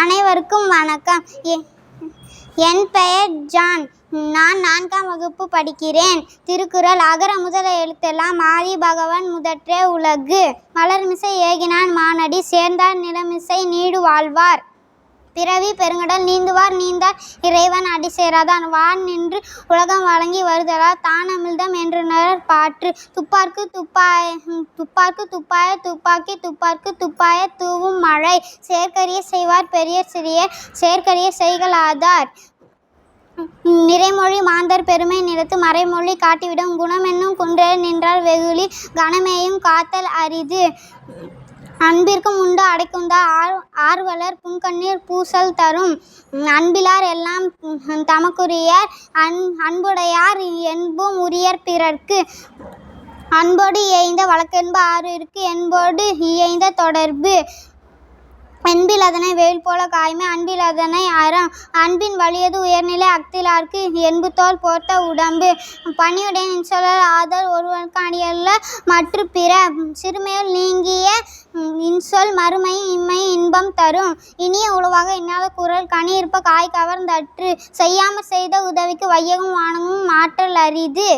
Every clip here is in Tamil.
அனைவருக்கும் வணக்கம். என் பெயர் ஜான். நான் 4ஆம் வகுப்பு படிக்கிறேன். திருக்குறள். அகர முதல எழுத்தெல்லாம் ஆதி பகவன் முதற்றே உலகு. மலர்மிசை ஏகினான் மானடி சேர்ந்தார் நிலமிசை நீடு வாழ்வார். பிறவி பெருங்கடல் நீந்துவார் நீந்தார் இறைவன் அடி சேராதான். வான் நின்று உலகம் வழங்கி வருதலால் தானமிழ்தம் என்றுணர் பாற்று. துப்பார்க்கு துப்பாய துப்பாக்கி துப்பார்க்கு துப்பாய தூவும் மழை. செயற்கரிய செய்வார் பெரியர் சிறியர் செயற்கரிய செய்கலாதார். நிறைமொழி மாந்தர் பெருமை நிலத்து மறைமொழி காட்டிவிடும். குணமென்னும் குன்றே நின்றார் வெகுளி கணமேயும் காத்தல் அரிது. அன்பிற்கும் உண்டு அடைக்குந்தா ஆர்வலர் புன்கண்ணீர் பூசல் தரும். அன்பிலார் எல்லாம் தமக்குரியர் அன்புடையார் என்பும் உரியர் பிறர்க்கு. அன்போடு இயைந்த வழக்கென்ப ஆறிற்கு என்போடு இயைந்த தொடர்பு. என்பில் அதனை வெயில் போல காய்மை அன்பில் அதனை அறம். அன்பின் வலியது உயர்நிலை அக்திலார்க்கு என்பு தோல் போர்த்த உடம்பு. பணியுடைய இன்சொல்லால் ஆதல் ஒருவனுக்கு அணியல்ல மற்ற பிற. சிறுமையுள் நீங்கிய இன்சொல் மறுமையும் இம்மையும் இன்பம் தரும். இனிய உளவாக இன்னாத குரல் கனி இருப்ப காய் கவர்ந்தற்று. செய்யாமற் செய்த உதவிக்கு வையகம் வானமும் மாற்றல் அரிது.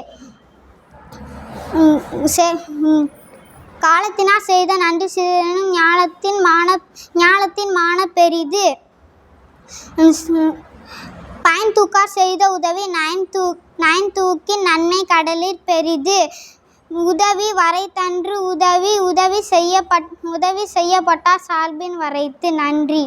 காலத்தினாற் செய்த நன்றி சிறிதெனினும் ஞாலத்தின் மான பெரிது. பயன்தூக்கார் செய்த உதவி நயன்தூக்கின் நன்மை கடலிற் பெரிது. உதவி வரைத்தன்று உதவி செய்யப்பட்டார் சால்பின் வரைத்து. நன்றி.